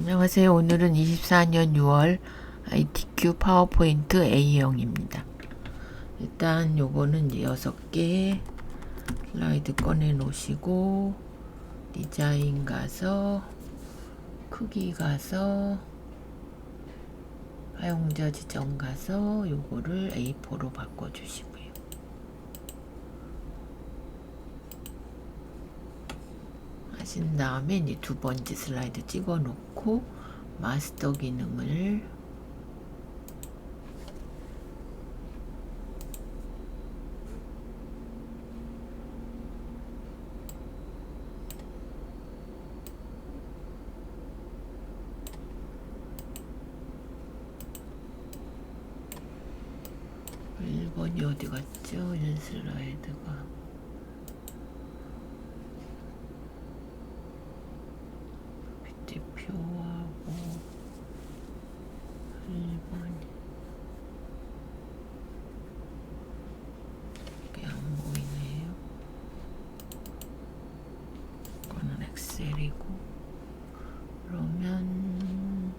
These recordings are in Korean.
안녕하세요. 오늘은 24년 6월 ITQ 파워포인트 A형입니다. 일단 요거는 이제 6개 슬라이드 꺼내 놓으시고 디자인 가서 크기 가서 사용자 지정 가서 요거를 A4로 바꿔 주시고요. 하신 다음에 이제 두 번째 슬라이드 찍어 놓고 마스터 기능을 (1번이) 어디 갔죠? 1 슬라이드가 표하고 1번이 이게 안 보이네요. 이거는 엑셀이고, 그러면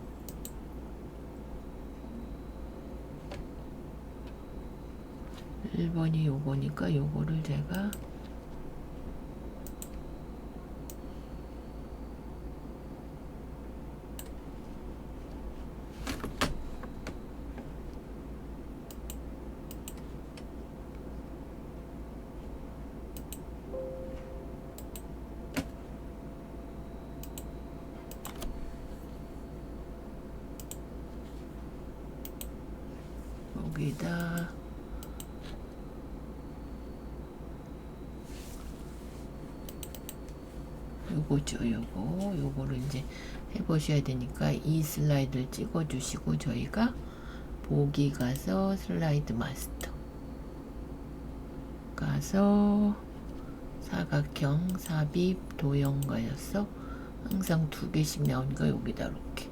1번이 요거니까 요거를 제가 여기다 요거죠. 요거를 이제 해보셔야 되니까 이 슬라이드를 찍어 주시고 저희가 보기 가서 슬라이드 마스터 가서 사각형 삽입 도형가였어. 항상 2개씩 나오니까 여기다 이렇게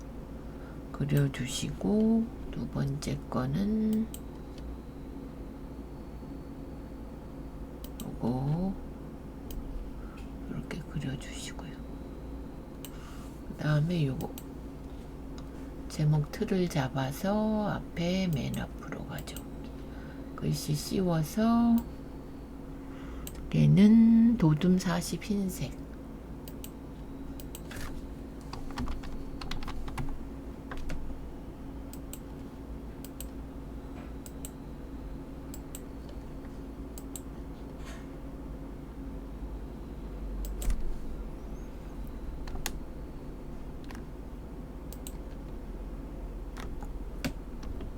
그려주시고, 두 번째 거는 요거 이렇게 그려주시고요. 그 다음에 요거 제목 틀을 잡아서 앞에 맨 앞으로 가져오기, 글씨 씌워서 얘는 도둠 40 흰색,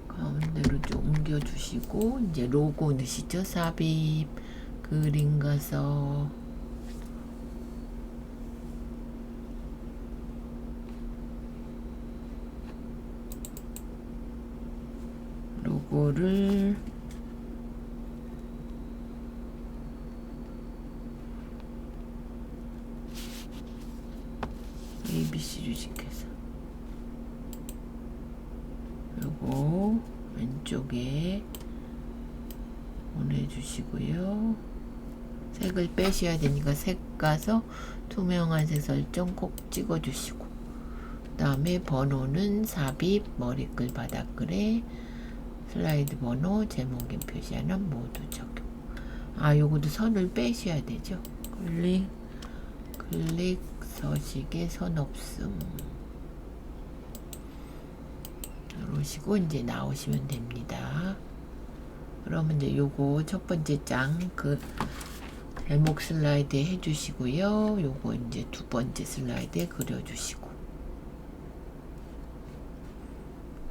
가운데로 좀 옮겨주시고, 이제 로고 넣으시죠. 삽입 그림 가서 로고를 ABC 주식회사 요거 왼쪽에 보내주시고요. 색을 빼셔야 되니까 색 가서 투명한 색 설정 꼭 찍어주시고, 그 다음에 번호는 삽입 머리글 바닥글에 슬라이드 번호 제목인 표시하는 모두 적용. 요것도 선을 빼셔야 되죠. 클릭 서식에 선 없음 누르시고 이제 나오시면 됩니다. 그러면 이제 요거 첫 번째 장 그 제목 슬라이드에 해주시고요. 요거 이제 두 번째 슬라이드에 그려주시고,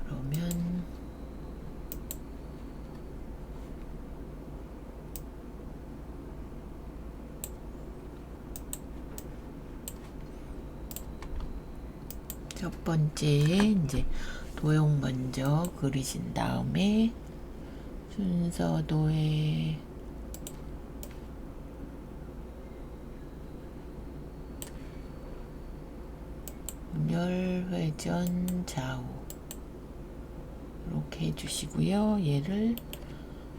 그러면 첫 번째에 이제 도형 먼저 그리신 다음에 순서도에 분열 회전 좌우 이렇게 해주시고요. 얘를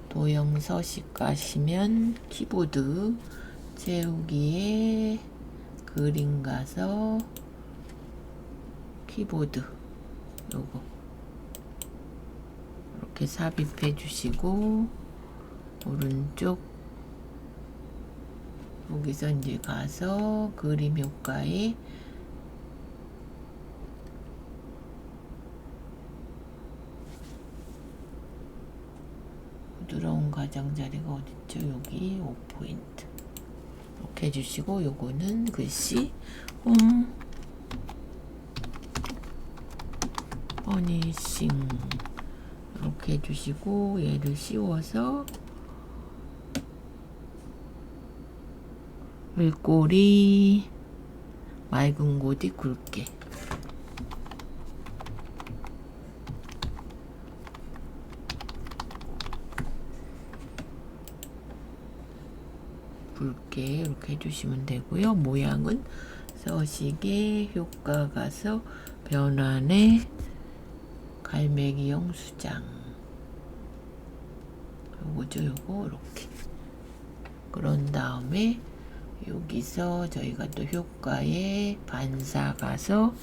도형 서식 가시면 키보드 채우기에 그림 가서 키보드 요거 이렇게 삽입해 주시고 오른쪽 여기서 이제 가서 그림 효과에 부드러운 가장자리가 어딨죠? 여기 5포인트 이렇게 해주시고 요거는 글씨 홈 퍼니싱 이렇게 해주시고 얘를 씌워서 물꼬리 맑은 고디 굵게 굵게 이렇게 해주시면 되고요. 모양은 서식에 효과 가서 변환에 갈매기형 수장 요거죠. 요거 이렇게 그런 다음에 여기서 저희가 또 효과에 반사 가서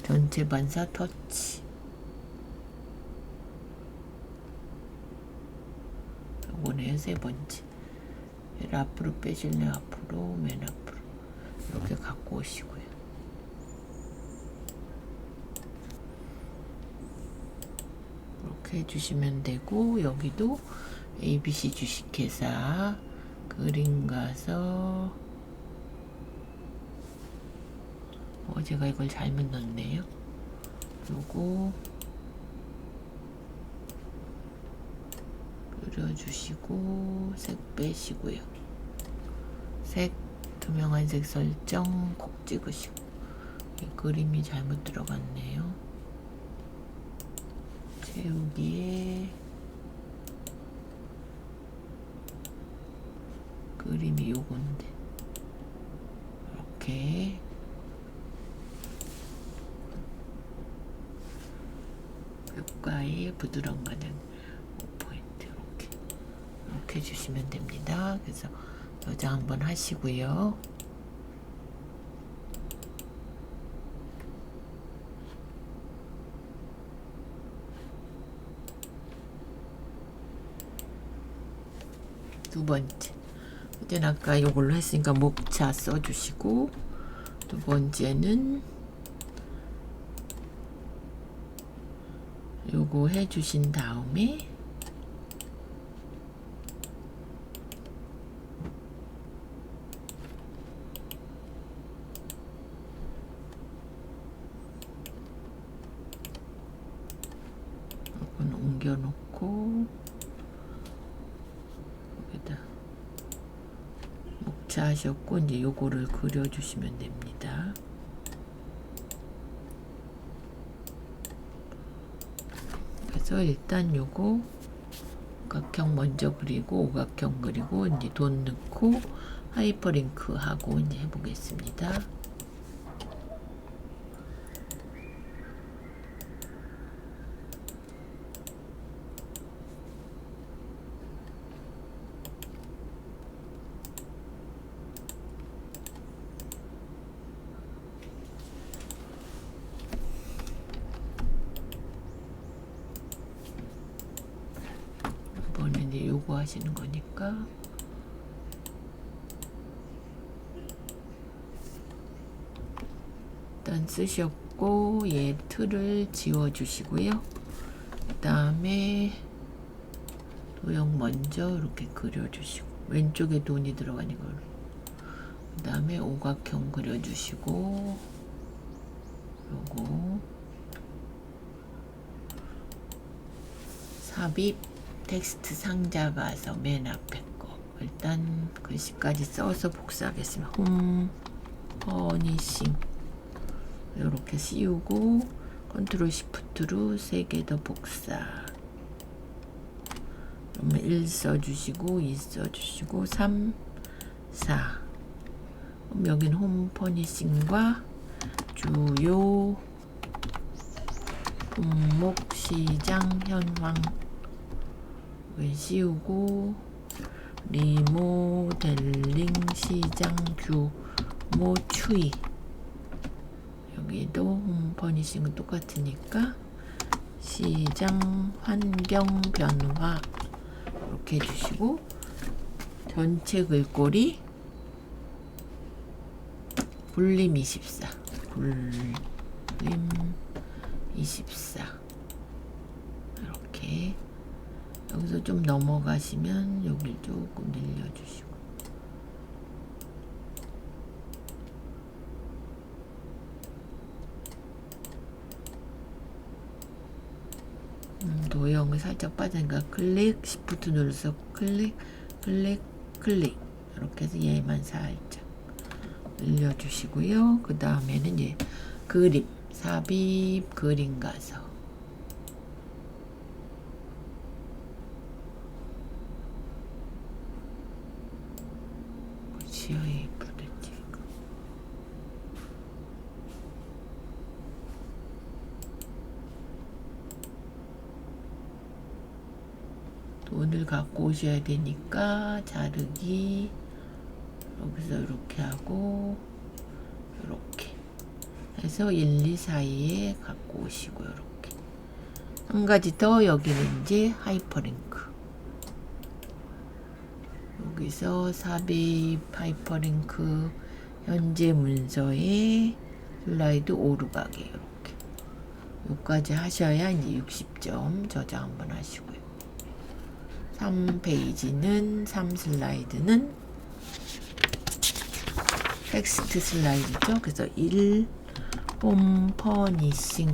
전체 반사 터치 요거네요. 세 번째 얘를 앞으로 빼실래요? 앞으로 맨 앞으로 이렇게 갖고 오시고요. 이렇게 해주시면 되고 여기도 ABC 주식회사 그림 가서 제가 이걸 잘못 넣었네요. 요거 그려주시고 색 빼시고요. 색 투명한 색 설정 콕 찍으시고 이 그림이 잘못 들어갔네요. 채우기에 그림이 요건데 이렇게 효과에 부드러운 가장 5포인트 이렇게 해주시면 됩니다. 그래서 여자 한번 하시고요. 두 번째 이제는 아까 이걸로 했으니까 목차 써주시고 두 번째는 요거 해주신 다음에 요거는 옮겨놓고 여기다 목차 하셨고 이제 요거를 그려주시면 됩니다. 그래서 일단 요거 오각형 먼저 그리고 오각형 그리고 이제 돈 넣고 하이퍼링크 하고 이제 해보겠습니다. 이번엔 이제 요거 하시는 거니까 일단 쓰셨고 얘 틀을 지워 주시고요. 그 다음에 도형 먼저 이렇게 그려 주시고 왼쪽에 돈이 들어가는 걸로 그 다음에 오각형 그려 주시고 요거 삽입 텍스트 상자 가서 맨 앞에 거 일단 글씨까지 써서 복사하겠습니다. 홈 퍼니싱 이렇게 씌우고 컨트롤 시프트로 3개 더 복사 그러면 1 써주시고 2 써주시고 3 4 그럼 여긴 홈 퍼니싱과 주요 품목 시장 현황 씌우고 리모델링 시장 규모 추이 여기도 홈 퍼니싱은 똑같으니까 시장 환경 변화 이렇게 해주시고, 전체 글꼴이 굴림 24 이렇게. 여기서 좀 넘어가시면 여길 조금 늘려주시고, 도형을 살짝 빠지니까 클릭, 시프트 눌러서 클릭 이렇게 해서 얘만 살짝 늘려주시고요. 그 다음에는 이제 그림, 삽입 그림 가서 지하에 부딪지. 돈을 갖고 오셔야 되니까 자르기, 여기서 이렇게 하고 이렇게 해서 1, 2 사이에 갖고 오시고, 이렇게 한 가지 더. 여기는 이제 하이퍼링크, 여기서 삽입 하이퍼링크 현재 문서에 슬라이드 오르가게, 이렇게 여기까지 하셔야 이제 60점 저장 한번 하시고요. 3페이지는 3슬라이드는 텍스트 슬라이드죠. 그래서 1 홈 퍼니싱,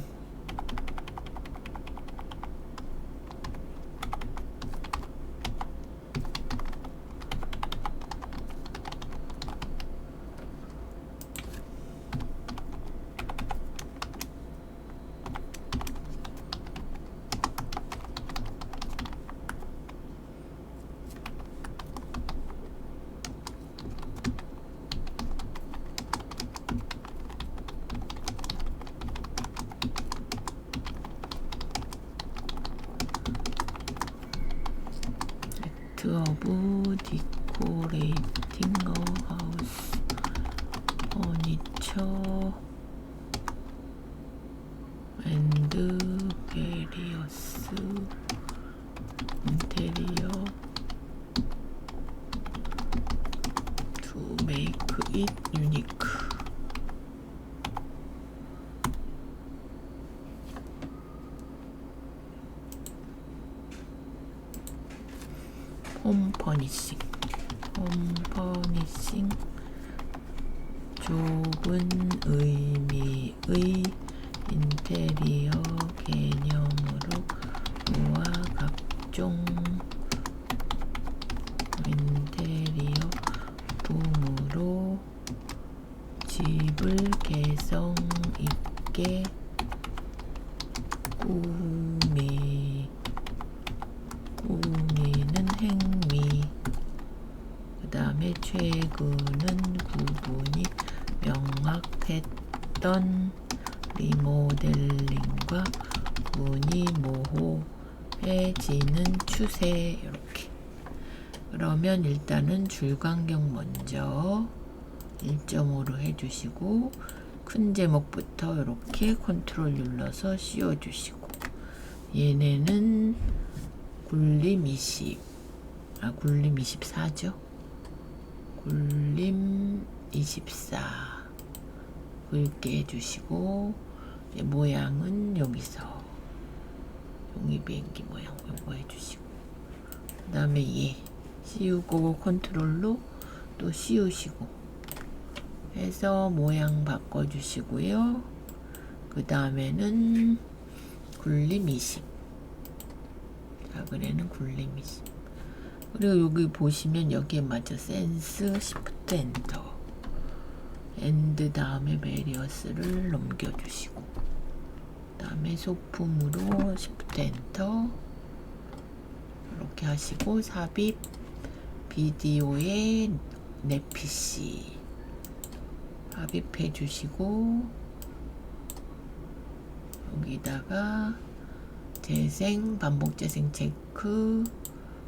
오브 디코레이팅 어 하우스 퍼니처 앤드 베리어스 인테리어 to make it unique. 홈 퍼니싱, 좁은 의미의 인테리어 개념으로 모아 각종 인테리어 도구로 집을 개성 있게 꾸미는 행위. 그 다음에 최근은 구분이 명확했던 리모델링과 구분이 모호해지는 추세. 이렇게. 그러면 일단은 줄간격 먼저 1.5로 해주시고, 큰 제목부터 이렇게 컨트롤 눌러서 씌워주시고, 얘네는 굴림 24죠. 굴림 24 굵게 해주시고, 이제 모양은 여기서 종이 비행기 모양 요거 해주시고, 그 다음에 얘 씌우고 컨트롤로 또 씌우시고 해서 모양 바꿔주시고요. 그 다음에는 굴림 20, 작은 애는 굴림 20. 그리고 여기 보시면 여기에 맞춰 센스 시프트 엔터, 엔드 다음에 베리어스를 넘겨주시고, 그 다음에 소품으로 시프트 엔터 이렇게 하시고, 삽입 비디오에 내 PC 삽입해 주시고, 여기다가 재생 반복 재생 체크,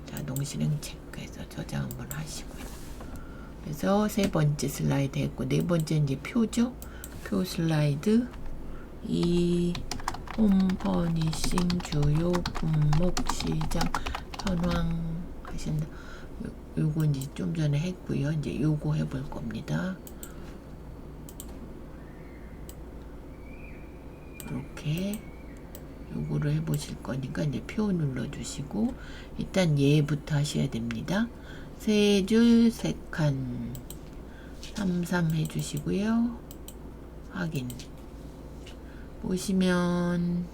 자동 실행 체크해서 저장 한번 하시고요. 그래서 세 번째 슬라이드 했고, 네 번째 이제 표죠. 표 슬라이드 이 홈 퍼니싱 주요 품목 시장 현황 하신다. 요거 이제 좀 전에 했고요. 이제 요거 해볼 겁니다. 이렇게 요거를 해보실 거니까 이제 표 눌러주시고 일단 얘부터 하셔야 됩니다. 세 줄, 세 칸, 33 해주시고요. 확인. 보시면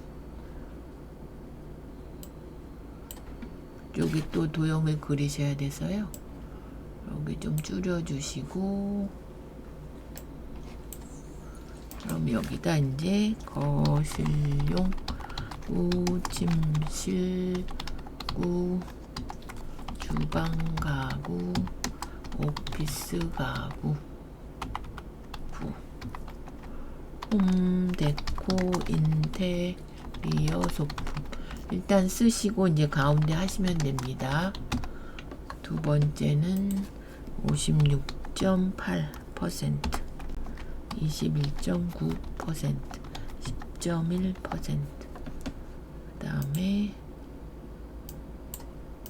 여기 또 도형을 그리셔야 돼서요. 여기 좀 줄여주시고 그럼 여기다 이제 거실용 침실구 주방 가구 오피스 가구 홈데코 인테리어 소품 일단 쓰시고 이제 가운데 하시면 됩니다. 두 번째는 56.8% 21.9% 10.1% 그 다음에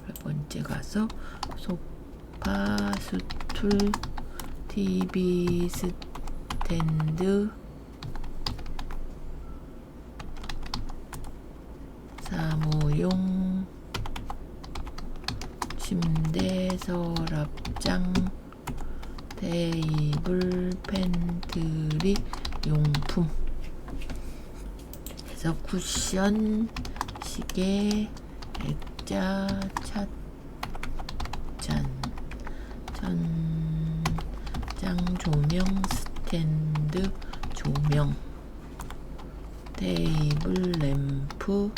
세 번째 가서 소파 스툴 TV 스탠드 사무용 침대 서랍장 테이블 팬트리 용품 그래서 쿠션 시계 액자 찻잔 천장 조명 스탠드 조명 테이블 램프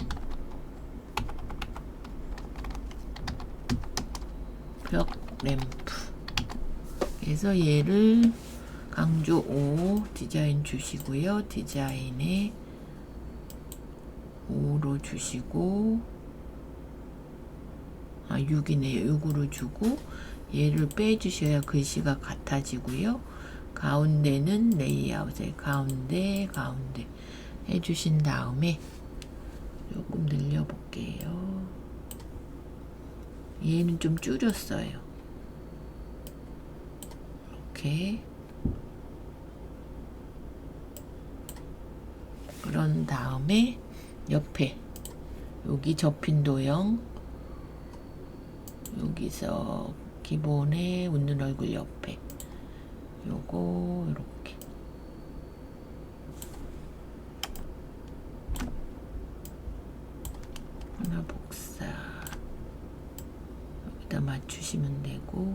벽 램프 그래서 얘를 강조 5 디자인 주시고요. 디자인에 5로 주시고 6이네요. 6으로 주고 얘를 빼주셔야 글씨가 같아지고요. 가운데는 레이아웃에 가운데 해주신 다음에 조금 늘려볼게요. 얘는 좀 줄였어요. 이렇게 그런 다음에 옆에 여기 접힌 도형 여기서 기본에 웃는 얼굴 옆에 요거 이렇게 하나 복사 여기다 맞추시면 되고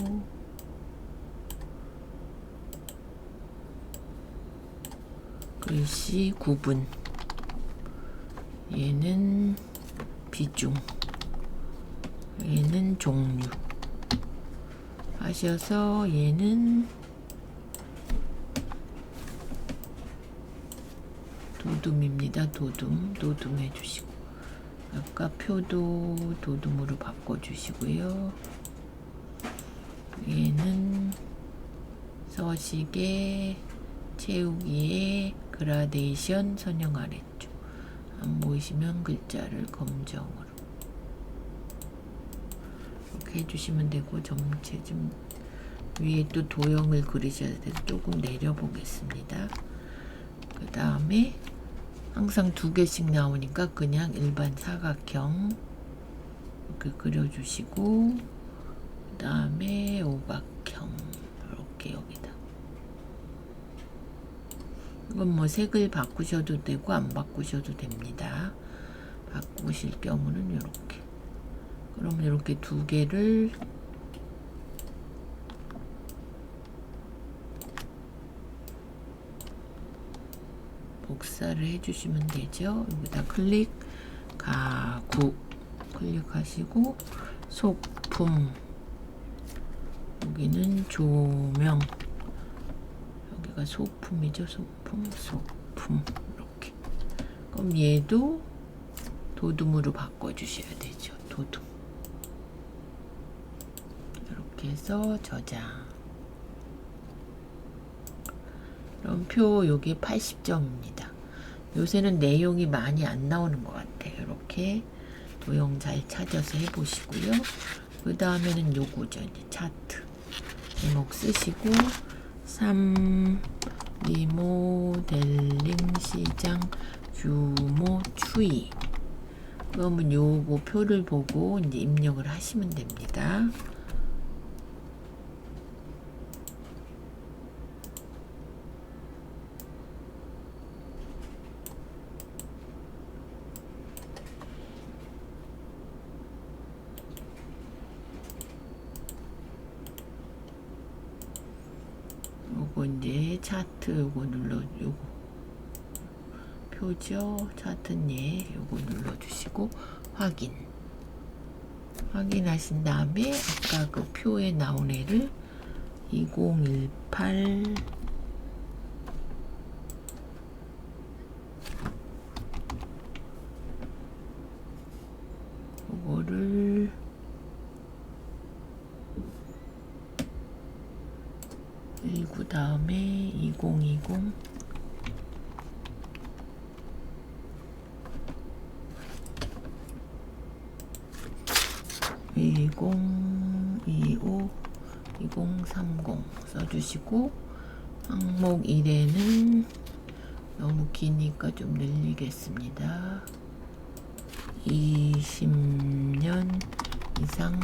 글씨 구분 얘는 비중 얘는 종류 하셔서 얘는 도둠입니다. 도둠 해주시고 아까 표도 도둠으로 바꿔주시고요. 얘는 서식에 채우기에 그라데이션 선형 아래쪽 안 보이시면 글자를 검정으로 이렇게 해주시면 되고 전체 좀 위에 또 도형을 그리셔야 돼서 조금 내려보겠습니다. 그 다음에 항상 2개씩 나오니까 그냥 일반 사각형 이렇게 그려주시고 그 다음에 오각형 이렇게 여기다 이건 뭐 색을 바꾸셔도 되고 안 바꾸셔도 됩니다. 바꾸실 경우는 이렇게 그럼 이렇게 2개를 복사를 해주시면 되죠. 여기다 클릭 가구 클릭하시고 소품 여기는 조명 여기가 소품이죠. 소품 이렇게 그럼 얘도 도둠으로 바꿔주셔야 되죠. 도둠 이렇게 해서 저장 그럼 표 여기 80점입니다. 요새는 내용이 많이 안 나오는 것 같아요. 이렇게 도형 잘 찾아서 해보시고요. 그 다음에는 요거죠. 이제 차트 제목 쓰시고 3. 리모델링 시장 규모 추이. 그러면 요거 표를 보고 이제 입력을 하시면 됩니다. 요거 이제 차트 요거 요거 표죠. 차트는 예, 요거 눌러주시고 확인하신 다음에 아까 그 표에 나온 애를 2018 요거를 그 다음에 2020 2025 2030 써주시고 항목 1에는 너무 기니까 좀 늘리겠습니다. 20년 이상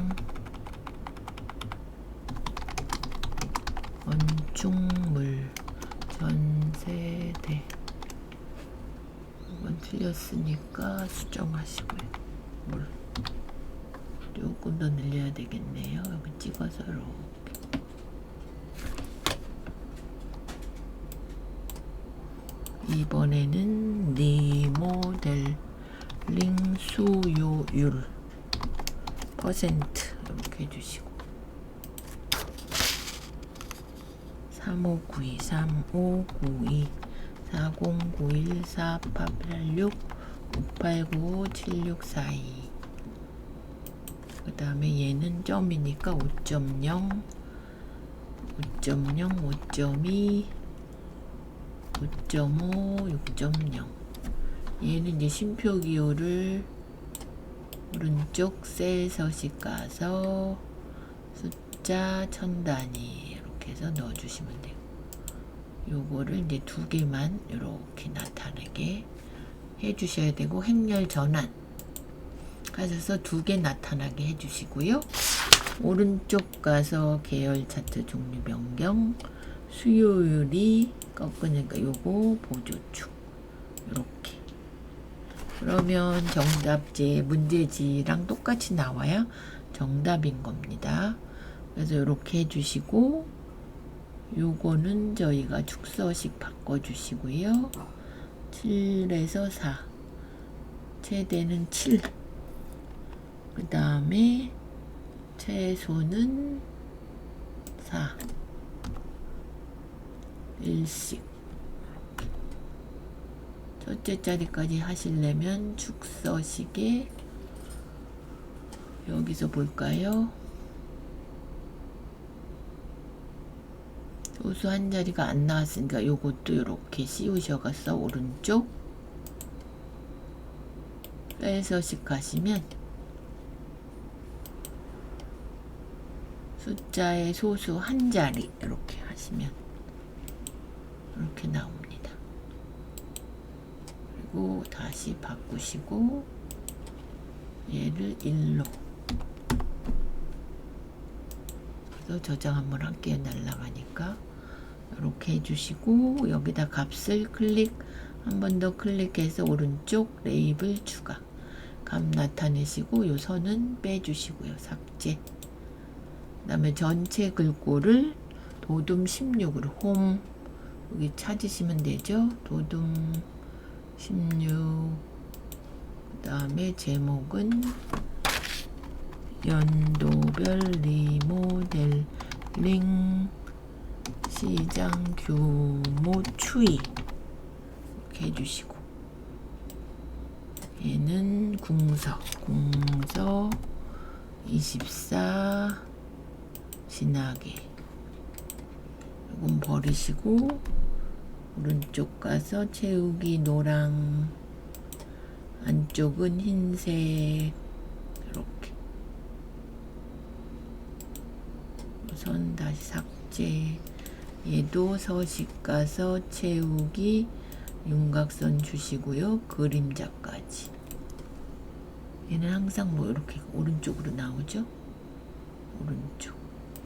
건축물 전세대. 이건 틀렸으니까 수정하시고요. 조금 더 늘려야 되겠네요. 여기 찍어서 이렇게. 이번에는 리모델링 수요율 퍼센트 이렇게 해주시고 3592 3592 4091 4886 589 7642. 그 다음에 얘는 점이니까 5.0 5.0 5.2 5.5 6.0. 얘는 이제 심표 기호를 오른쪽 셀 서식 가서 숫자 1000단위 이렇게 해서 넣어주시면 돼요. 요거를 이제 두 개만 이렇게 나타나게 해주셔야 되고, 행렬 전환 가셔서 두 개 나타나게 해주시고요. 오른쪽 가서 계열 차트 종류 변경, 수요율이 꺾으니까 요거 보조축 이렇게. 그러면 정답지 문제지랑 똑같이 나와야 정답인 겁니다. 그래서 이렇게 해주시고, 요거는 저희가 축서식 바꿔주시고요. 7에서 4, 최대는 7, 그 다음에 최소는 4, 1씩. 첫째 자리까지 하시려면 축서식에 여기서 볼까요? 소수 한 자리가 안 나왔으니까 요것도 이렇게 씌우셔가서 오른쪽 뺄서식 가시면 숫자의 소수 한 자리 이렇게 하시면 이렇게 나옵니다. 그리고 다시 바꾸시고 얘를 1로 그래서 저장 한번 할게요. 날라가니까 이렇게 해주시고, 여기다 값을 한 번 더 클릭해서 오른쪽 레이블 추가, 값 나타내시고 요 선은 빼주시고요. 삭제. 그 다음에 전체 글꼴을 도둠 16으로 홈 여기 찾으시면 되죠. 도둠 16. 그 다음에 제목은 연도별 리모델링 시장 규모 추이 이렇게 해주시고, 얘는 궁서 24 진하게 이건 버리시고 이쪽 가서 채우기 노랑, 안쪽은 흰색. 이렇게 우선 다시 삭제. 얘도 서식 가서 채우기 윤곽선 주시고요. 그림자까지. 얘는 항상 뭐 이렇게 오른쪽으로 나오죠. 오른쪽.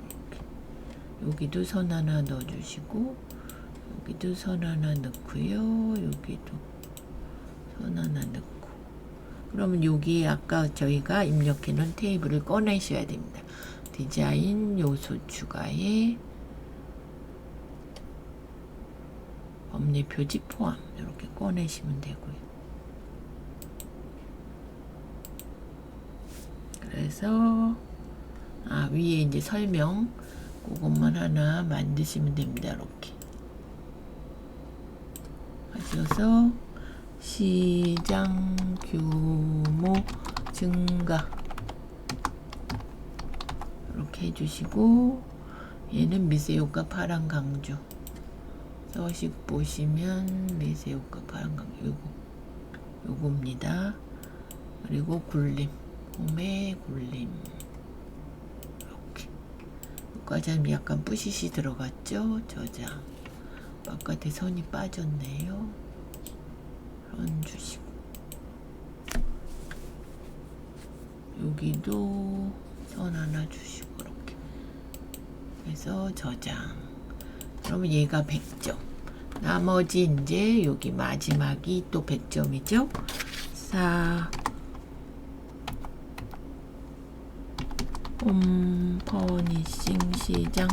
이렇게. 여기도 선 하나 넣어주시고, 여기도 선 하나 넣고요. 여기도 선 하나 넣고. 그러면 여기에 아까 저희가 입력해 놓은 테이블을 꺼내셔야 됩니다. 디자인 요소 추가에 법례 표지 포함 이렇게 꺼내시면 되고요. 그래서 위에 이제 설명 그것만 하나 만드시면 됩니다. 이렇게 하셔서 시장 규모 증가 이렇게 해주시고, 얘는 미세효과 파란 강조. 서식 보시면 미세효과 파란 강조 요겁니다. 그리고 굴림, 홈의 굴림. 이렇게 여기까지 약간 뿌시시 들어갔죠. 저장. 바깥에 선이 빠졌네요. 선 주시고, 여기도 선 하나 주시고, 이렇게 해서 저장. 그러면 얘가 100점. 나머지 이제 여기 마지막이 또 100점이죠. 홈 퍼니싱 시장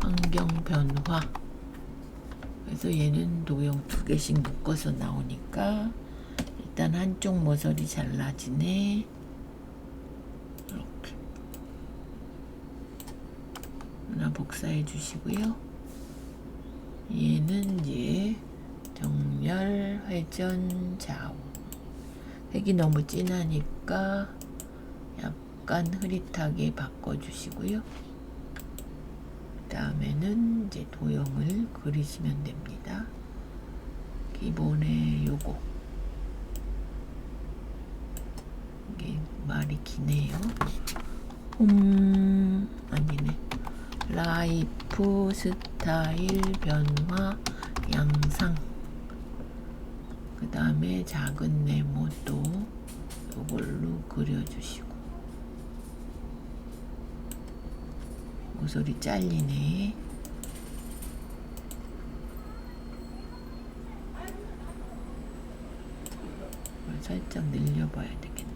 환경 변화. 그래서 얘는 도형 2개씩 묶어서 나오니까 일단 한쪽 모서리 잘라지네. 이렇게 하나 복사해 주시고요. 얘는 이제 정렬 회전 좌우. 색이 너무 진하니까 약간 흐릿하게 바꿔주시고요. 그 다음에는 이제 도형을 그리시면 됩니다. 기본에 요거. 이게 말이 기네요. 아니네. 라이프 스타일 변화 양상. 그 다음에 작은 네모도 요걸로 그려주시고. 모서리 잘리네. 살짝 늘려봐야 되겠네요.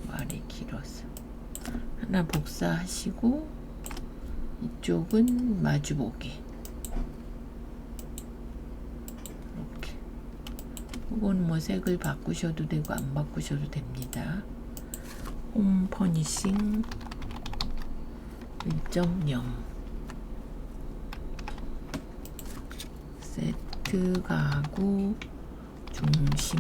말이 길어서. 하나 복사하시고, 이쪽은 마주보기. 이렇게. 이건 뭐 색을 바꾸셔도 되고 안 바꾸셔도 됩니다. 홈 퍼니싱 1.0 세트 가구 중심.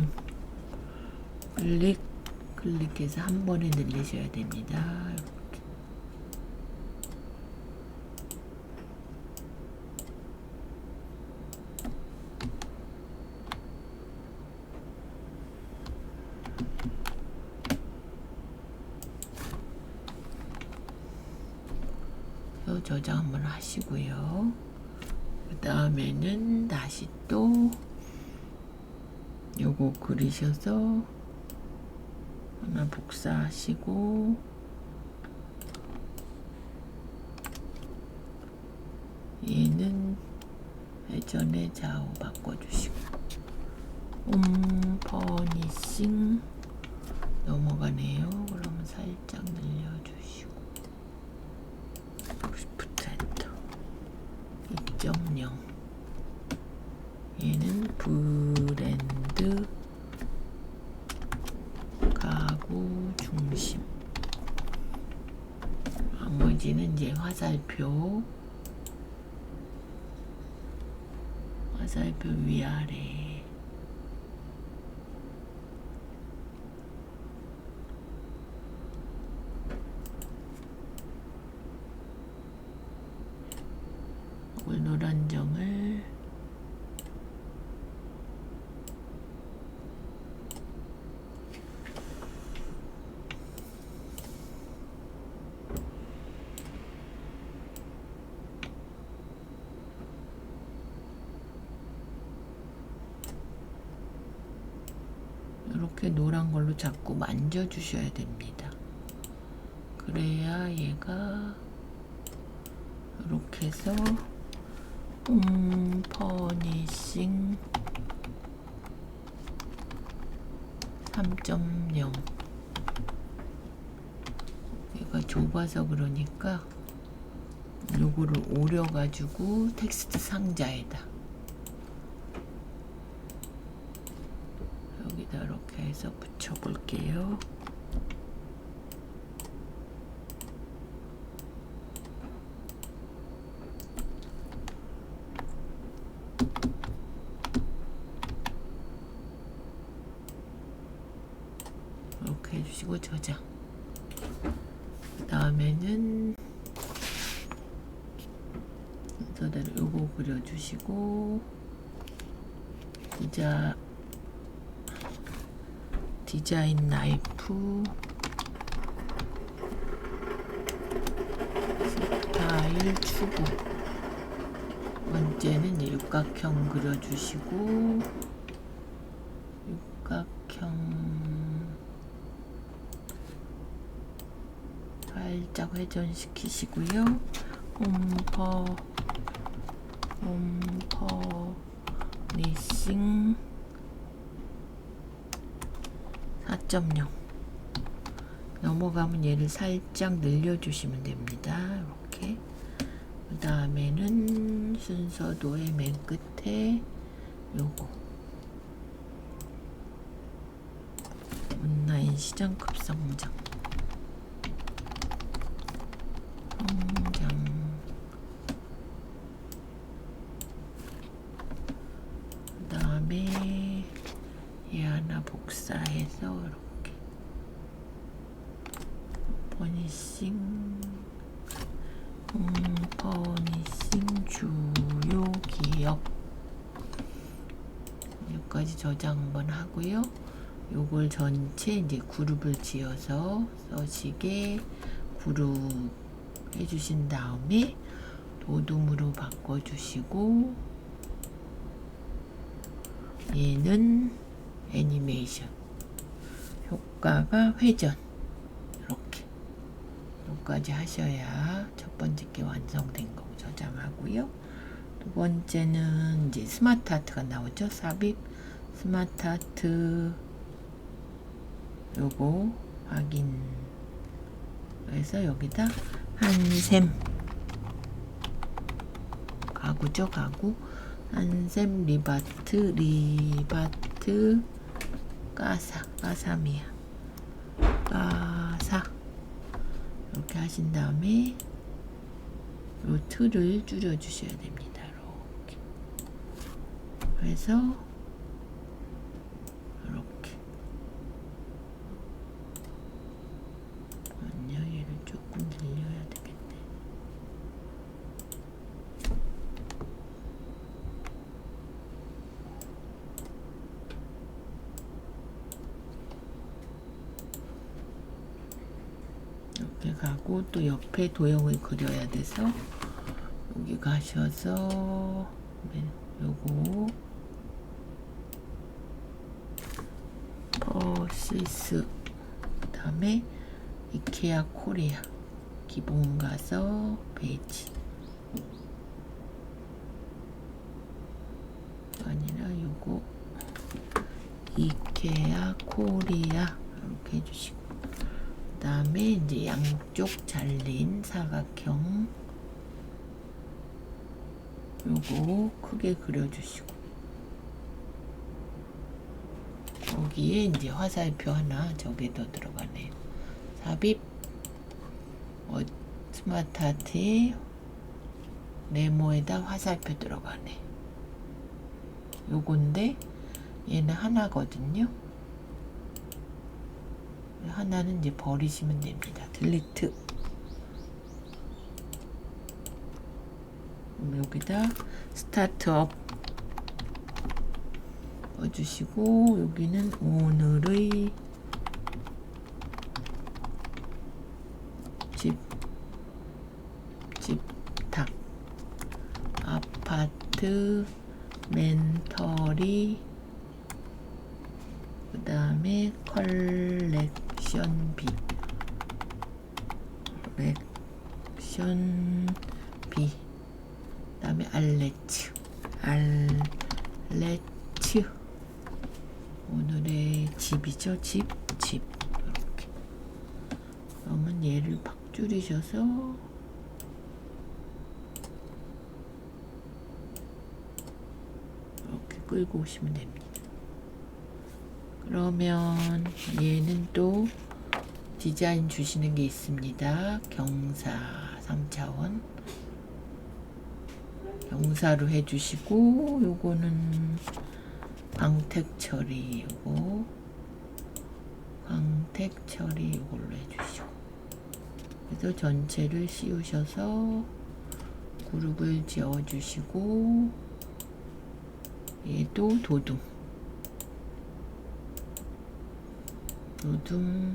클릭해서 한 번에 늘리셔야 됩니다. 이렇게. 저장 한번 하시고요. 그 다음에는 다시 또 요거 그리셔서 하나 복사하시고, 얘는 회전의 좌우 바꿔주시고, 퍼니싱 넘어가네요. 그러면 살짝 늘려주시고, 시프트 엔터. 2.0 얘는 브랜드 가구 중심. 나머지는 이제 화살표 위아래. 노란 점을 이렇게 노란 걸로 자꾸 만져 주셔야 됩니다. 그래야 얘가 이렇게 해서 퍼니싱 3.0 얘가 좁아서 그러니까 요거를 오려 가지고 텍스트 상자에다 여기다 이렇게 해서 붙여 볼게요. 이렇게 해주시고 저장. 그 다음에는 순서대로 요거 그려주시고 디자인 나이프 스타일 추구. 번째는 이제 육각형 그려주시고 육각형 살짝 회전시키시고요. 홈퍼니싱 4.0 넘어가면 얘를 살짝 늘려주시면 됩니다. 이렇게. 그 다음에는 순서도의 맨 끝에 요거 온라인 시장 급성장 그 다음에 얘 하나 복사해서 이렇게 퍼니싱 주요 기업 여기까지 저장 한번 하고요. 요걸 전체 이제 그룹을 지어서 서식에 그룹 해주신 다음에 도둠으로 바꿔주시고 얘는 애니메이션 효과가 회전 이렇게 여기까지 하셔야 첫 번째 게 완성된 거 저장하고요. 두 번째는 이제 스마트 아트가 나오죠. 삽입 스마트 아트 요거 확인 그래서 여기다 한샘 가구죠. 가구 한샘 리바트 까사미야 까사 이렇게 하신 다음에 요 틀을 줄여 주셔야 됩니다. 이렇게 그래서 이렇게 아니요 얘를 조금 늘려야 되겠네. 이렇게 가고 또 옆에 도형을 그려야 돼서 여기 가셔서 요거 퍼시스 그 다음에 이케아 코리아 기본 가서 페이지 아니라 요거 이케아 코리아 이렇게 해주시고 그 다음에 이제 양쪽 잘린 사각형 요거 크게 그려주시고 거기에 이제 화살표 하나 저게 더 들어가네요. 삽입 스마트 아트에 네모에다 화살표 들어가네. 요건데 얘는 하나거든요. 하나는 이제 버리시면 됩니다. 딜리트. 여기다 스타트업 넣어주시고 여기는 오늘의 집탁 아파트 멘터리 그 다음에 컬렉션 B, 컬렉션 B, 그 다음에 알레츠, 오늘의 집이죠. 집 이렇게. 그러면 얘를 팍 줄이셔서 이렇게 끌고 오시면 됩니다. 그러면 얘는 또 디자인 주시는 게 있습니다. 경사 3차원 경사로 해주시고, 요거는 광택 처리, 광택 처리 요걸로 해주시고, 그래서 전체를 씌우셔서 그룹을 지어주시고, 얘도 도둠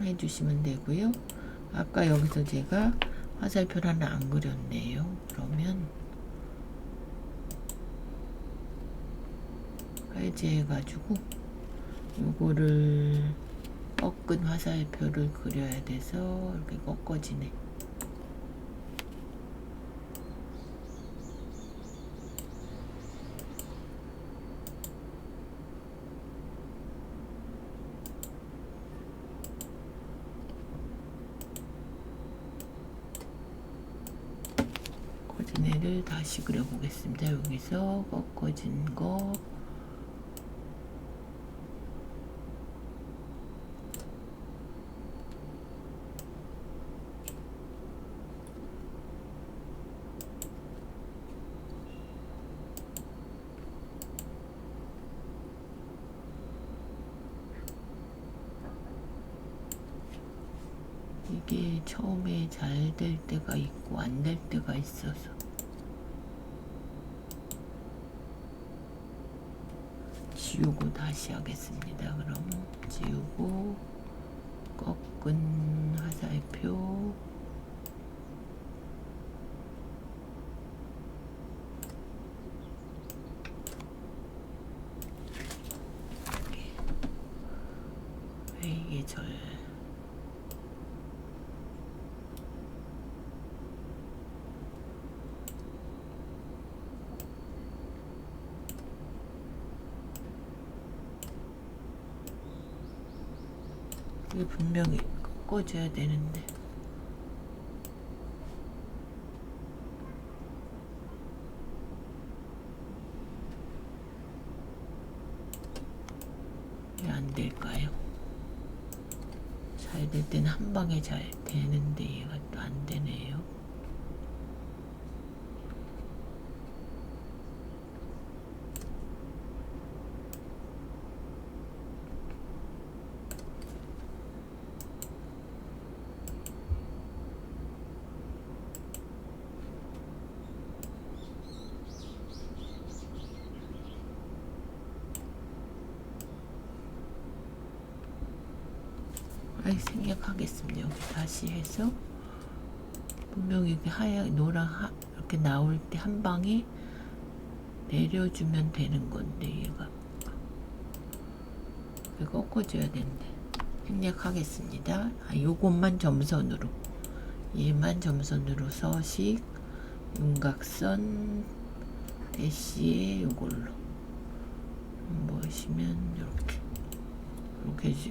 해주시면 되고요. 아까 여기서 제가 화살표 하나 안 그렸네요. 그러면 해제해가지고 요거를 꺾은 화살표를 그려야 돼서 이렇게 꺾어지네. 꺾어진 애를 다시 그려보겠습니다. 여기서 꺾어진 거 이게 처음에 잘 될 때가 있고 안 될 때가 있어서 지우고 다시 하겠습니다. 그럼 지우고 꺾은 화살표 왜 이게 이게 분명히 꺾어줘야 되는데 왜 안 될까요? 잘 될 때는 한 방에 잘 되는데 얘가 또 안 되네요. 생략하겠습니다. 여기 다시 해서 분명히 이렇게 하얀 노랑 이렇게 나올 때 한 방에 내려주면 되는 건데 얘가 꺾어줘야 되는데 생략하겠습니다. 요것만 점선으로, 얘만 점선으로 서식 윤곽선 대시에 요걸로 보시면 이렇게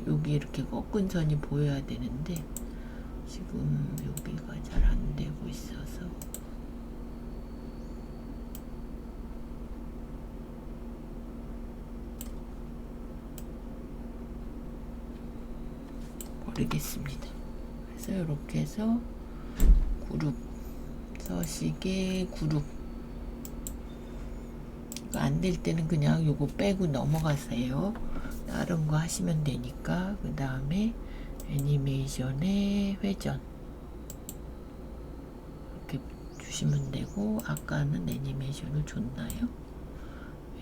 여기 이렇게 꺾은 선이 보여야 되는데 지금 여기가 잘 안 되고 있어서 버리겠습니다. 그래서 이렇게 해서 그룹 서식의 그룹 안 될 때는 그냥 요거 빼고 넘어가세요. 다른 거 하시면 되니까. 그 다음에 애니메이션의 회전 이렇게 주시면 되고, 아까는 애니메이션을 줬나요?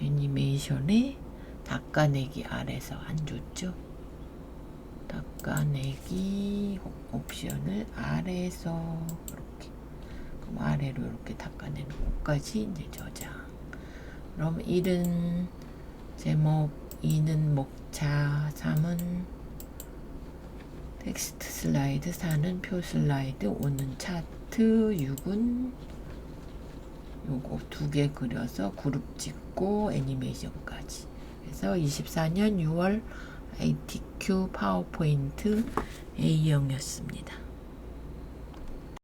애니메이션의 닦아내기 아래서 안 줬죠? 닦아내기 옵션을 아래에서 이렇게, 그럼 아래로 이렇게 닦아내는 것까지 이제 저장. 그럼 이른 제목 2는 목차, 3은 텍스트 슬라이드, 4는 표 슬라이드, 5는 차트, 6은 요거 2개 그려서 그룹 찍고 애니메이션까지. 그래서 24년 6월 ITQ 파워포인트 A형이었습니다.